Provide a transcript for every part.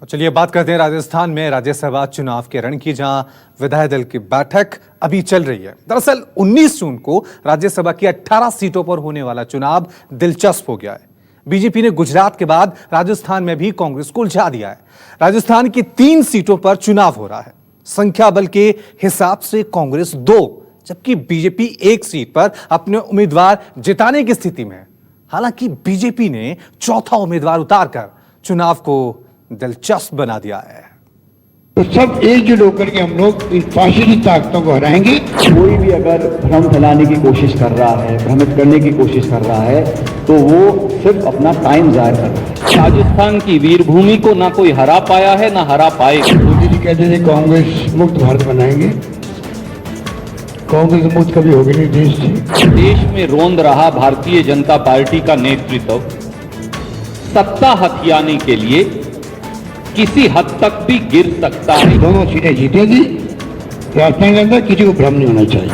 चलिए बात करते हैं राजस्थान में राज्यसभा चुनाव के रण की, जहां विधायक दल की बैठक अभी चल रही है। दरअसल 19 जून को राज्यसभा की 18 सीटों पर होने वाला चुनाव दिलचस्प हो गया है। बीजेपी ने गुजरात के बाद राजस्थान में भी कांग्रेस को उलझा दिया है। राजस्थान की 3 सीटों पर चुनाव हो रहा है। संख्या बल के हिसाब से कांग्रेस 2, जबकि बीजेपी 1 सीट पर अपने उम्मीदवार जिताने की स्थिति में है। हालांकि बीजेपी ने चौथा उम्मीदवार उतारकर चुनाव को दिलचस्प बना दिया है। तो सब एकजुट होकर के हम लोग इन फासिस्ट ताकतों को हराएंगे। कोई भी अगर भ्रम फैलाने की कोशिश कर रहा है, भ्रमित करने की कोशिश कर रहा है, तो वो सिर्फ अपना टाइम जाहिर कर रहा है। राजस्थान की वीरभूमि को ना कोई हरा पाया है, ना हरा पाएगा। मोदी जी कहते थे कांग्रेस मुक्त भारत बनाएंगे। कांग्रेस मुक्त कभी होगी नहीं देश से। देश में रोंद रहा भारतीय जनता पार्टी का नेतृत्व सत्ता हथियाने के लिए किसी हद तक भी गिर सकता है। दोनों सीटें जीतेगी। राजस्थान के अंदर किसी को भ्रम नहीं होना चाहिए।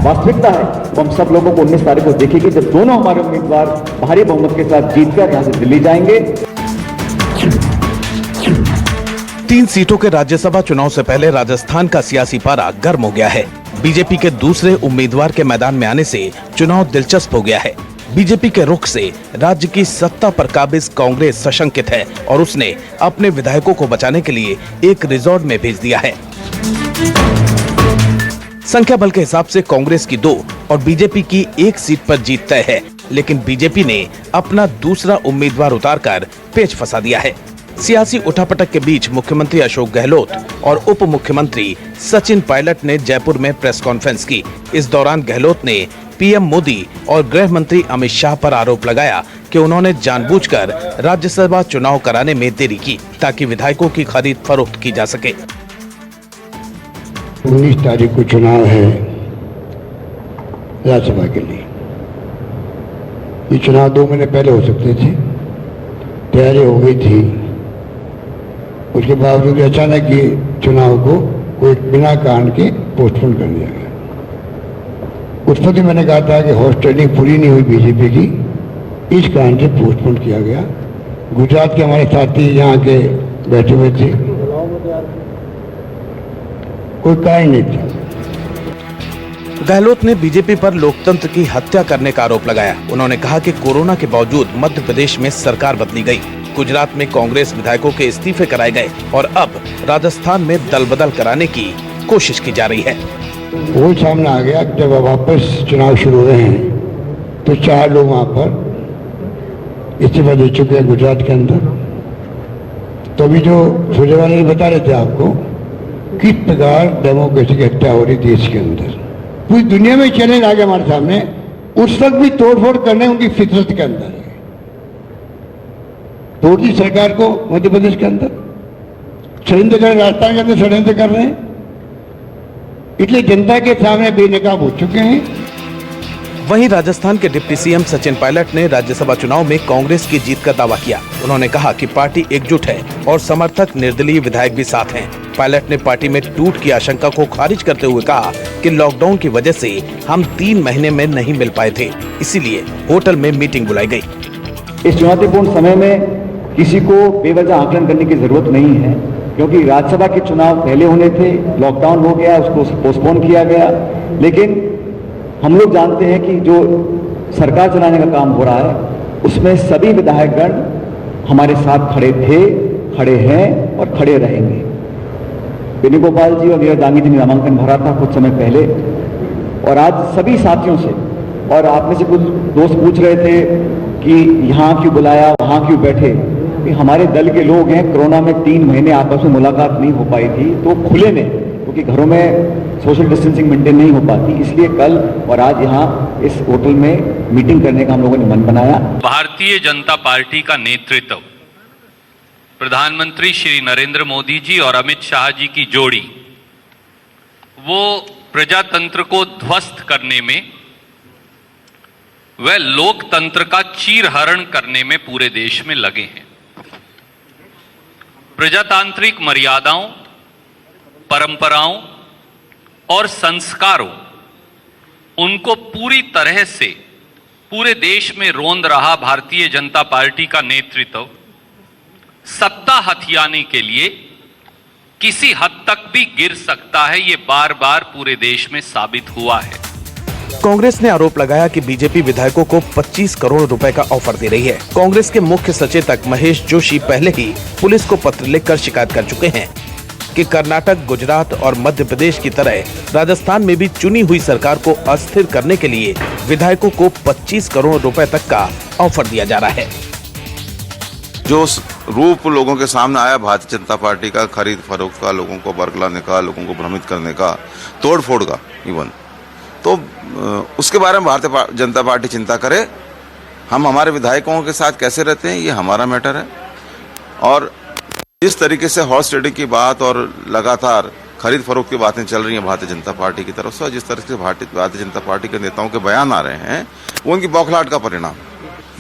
वास्तविकता है तो हम सब लोगों को 19 तारीख को देखेंगे, जब दोनों हमारे उम्मीदवार भारी बहुमत के साथ जीतकर यहां से दिल्ली जाएंगे। 3 सीटों के राज्यसभा चुनाव से पहले राजस्थान का सियासी पारा गर्म हो गया है। बीजेपी के दूसरे उम्मीदवार के मैदान में आने से चुनाव दिलचस्प हो गया है। बीजेपी के रुख से राज्य की सत्ता पर काबिज कांग्रेस सशंकित है और उसने अपने विधायकों को बचाने के लिए एक रिजॉर्ट में भेज दिया है। संख्या बल के हिसाब से कांग्रेस की 2 और बीजेपी की 1 सीट पर जीत तय है, लेकिन बीजेपी ने अपना दूसरा उम्मीदवार उतारकर पेच फंसा दिया है। सियासी उठापटक के बीच मुख्यमंत्री अशोक गहलोत और उप मुख्यमंत्री सचिन पायलट ने जयपुर में प्रेस कॉन्फ्रेंस की। इस दौरान गहलोत ने पीएम मोदी और गृह मंत्री अमित शाह पर आरोप लगाया कि उन्होंने जानबूझकर राज्यसभा चुनाव कराने में देरी की ताकि विधायकों की खरीद फरोख्त की जा सके। 19 तारीख को चुनाव है राज्यसभा के लिए। ये चुनाव 2 महीने पहले हो सकते थे, तैयारी हो गई थी। उसके बावजूद अचानक ये चुनाव को कोई बिना कारण के पोस्टपोन कर दिया गया। उस पर भी मैंने कहा था कि हॉर्स ट्रेडिंग पूरी नहीं हुई बीजेपी की, इस कारण से पोस्टपोन किया गया। गुजरात के हमारे साथी यहाँ के बैठे हुए थे, कोई कारण नहीं था। गहलोत ने बीजेपी पर लोकतंत्र की हत्या करने का आरोप लगाया। उन्होंने कहा कि कोरोना के बावजूद मध्य प्रदेश में सरकार बदली गई, गुजरात में कांग्रेस विधायकों के इस्तीफे कराए गए और अब राजस्थान में दल बदल कराने की कोशिश की जा रही है। वो सामने आ गया जब वापस चुनाव शुरू हुए हैं तो 4 लोग वहां पर इस्तीफा दे चुके हैं गुजरात के अंदर। तो अभी जो सुरजेवाला जी बता रहे थे आपको किस प्रकार डेमोक्रेसी की हत्या हो रही देश के अंदर। पूरी दुनिया में चैलेंज आ गया हमारे सामने, उस वक्त भी तोड़फोड़ करने उनकी फितरत के अंदर है। तोड़ती सरकार को मध्य प्रदेश के अंदर षड्यंत्र कर, राजस्थान के अंदर षड्यंत्र कर रहे हैं, इसलिए जनता के सामने बेनकाब हो चुके हैं। वहीं राजस्थान के डिप्टी सीएम सचिन पायलट ने राज्यसभा चुनाव में कांग्रेस की जीत का दावा किया। उन्होंने कहा कि पार्टी एकजुट है और समर्थक निर्दलीय विधायक भी साथ हैं। पायलट ने पार्टी में टूट की आशंका को खारिज करते हुए कहा कि लॉकडाउन की वजह से हम 3 महीने में नहीं मिल पाए थे, इसीलिए होटल में मीटिंग बुलाई गई। इस चुनौतीपूर्ण समय में किसी को बेवजह आकलन करने की जरूरत नहीं है, क्योंकि राज्यसभा के चुनाव पहले होने थे, लॉकडाउन हो गया, उसको पोस्टपोन किया गया। लेकिन हम लोग जानते हैं कि जो सरकार चलाने का काम हो रहा है उसमें सभी विधायकगण हमारे साथ खड़े थे, खड़े हैं और खड़े रहेंगे। वेणुगोपाल जी और वीरा दांगी जी ने नामांकन भरा था कुछ समय पहले, और आज सभी साथियों से, और आप में से कुछ दोस्त पूछ रहे थे कि यहाँ क्यों बुलाया, वहाँ क्यों बैठे। हमारे दल के लोग हैं, कोरोना में 3 महीने आपस में मुलाकात नहीं हो पाई थी, तो खुले में, क्योंकि घरों में सोशल डिस्टेंसिंग मेंटेन नहीं हो पाती, इसलिए कल और आज यहाँ इस होटल में मीटिंग करने का हम लोगों ने मन बनाया। भारतीय जनता पार्टी का नेतृत्व, प्रधानमंत्री श्री नरेंद्र मोदी जी और अमित शाह जी की जोड़ी, वो प्रजातंत्र को ध्वस्त करने में, वह लोकतंत्र का चीरहरण करने में पूरे देश में लगे हैं। प्रजातांत्रिक मर्यादाओं, परंपराओं और संस्कारों, उनको पूरी तरह से पूरे देश में रोंद रहा भारतीय जनता पार्टी का नेतृत्व सत्ता हथियाने के लिए किसी हद तक भी गिर सकता है, ये बार बार पूरे देश में साबित हुआ है। कांग्रेस ने आरोप लगाया कि बीजेपी विधायकों को 25 करोड़ रुपए का ऑफर दे रही है। कांग्रेस के मुख्य सचेतक महेश जोशी पहले ही पुलिस को पत्र लिखकर शिकायत कर चुके हैं कि कर्नाटक, गुजरात और मध्य प्रदेश की तरह राजस्थान में भी चुनी हुई सरकार को अस्थिर करने के लिए विधायकों को 25 करोड़ रुपए तक का ऑफर दिया जा रहा है। जो रूप लोगों के सामने आया भारतीय जनता पार्टी का, खरीद फरोख्त का, लोगों को बरगलाने का, लोगों को भ्रमित करने का, तोड़ फोड़ का इवन, तो उसके बारे में भारतीय जनता पार्टी चिंता करे। हम हमारे विधायकों के साथ कैसे रहते हैं ये हमारा मैटर है। और जिस तरीके से हॉर्स ट्रेडिंग की बात और लगातार खरीद फरोख्त की बातें चल रही हैं भारतीय जनता पार्टी की तरफ से, और जिस तरह से भारतीय जनता पार्टी के नेताओं के बयान आ रहे हैं, वो उनकी बौखलाहट का परिणाम।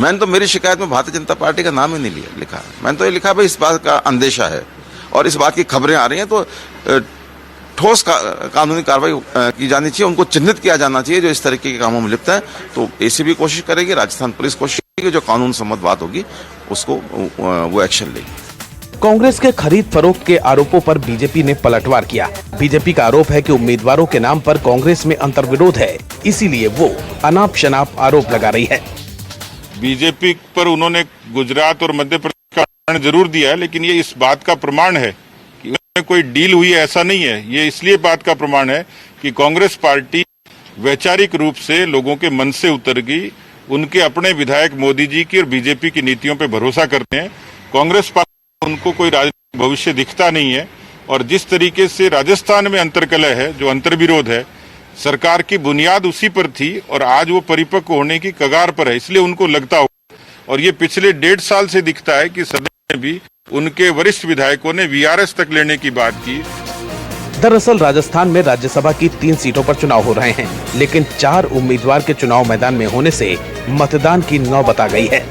मैंने तो मेरी शिकायत में भारतीय जनता पार्टी का नाम ही नहीं लिखा। मैंने तो ये लिखा भाई इस बात का अंदेशा है और इस बात की खबरें आ रही हैं तो ठोस कानूनी कार्रवाई की जानी चाहिए, उनको चिन्हित किया जाना चाहिए जो इस तरीके के कामों में लिप्त है। तो एसीबी कोशिश करेगी, राजस्थान पुलिस कोशिश करेगी, जो कानून सम्मत बात होगी उसको वो एक्शन लेगी। कांग्रेस के खरीद फरोख्त के आरोपों पर बीजेपी ने पलटवार किया। बीजेपी का आरोप है कि उम्मीदवारों के नाम पर कांग्रेस में अंतर्विरोध है, इसीलिए वो अनाप शनाप आरोप लगा रही है। बीजेपी पर उन्होंने गुजरात और मध्य प्रदेश का उदाहरण जरूर दिया है, लेकिन ये इस बात का प्रमाण है कि उनमें कोई डील हुई है ऐसा नहीं है। ये इसलिए बात का प्रमाण है कि कांग्रेस पार्टी वैचारिक रूप से लोगों के मन से उतर गई। उनके अपने विधायक मोदी जी की और बीजेपी की नीतियों पर भरोसा करते हैं। कांग्रेस पार्टी उनको कोई राजनीतिक भविष्य दिखता नहीं है। और जिस तरीके से राजस्थान में अंतर्कलह है, जो अंतर्विरोध है, सरकार की बुनियाद उसी पर थी और आज वो परिपक्व होने की कगार पर है, इसलिए उनको लगता हो। और ये पिछले 1.5 साल से दिखता है कि सदन में भी उनके वरिष्ठ विधायकों ने वीआरएस तक लेने की बात की। दरअसल राजस्थान में राज्यसभा की 3 सीटों पर चुनाव हो रहे हैं, लेकिन 4 उम्मीदवार के चुनाव मैदान में होने से मतदान की नौबत आ गई है।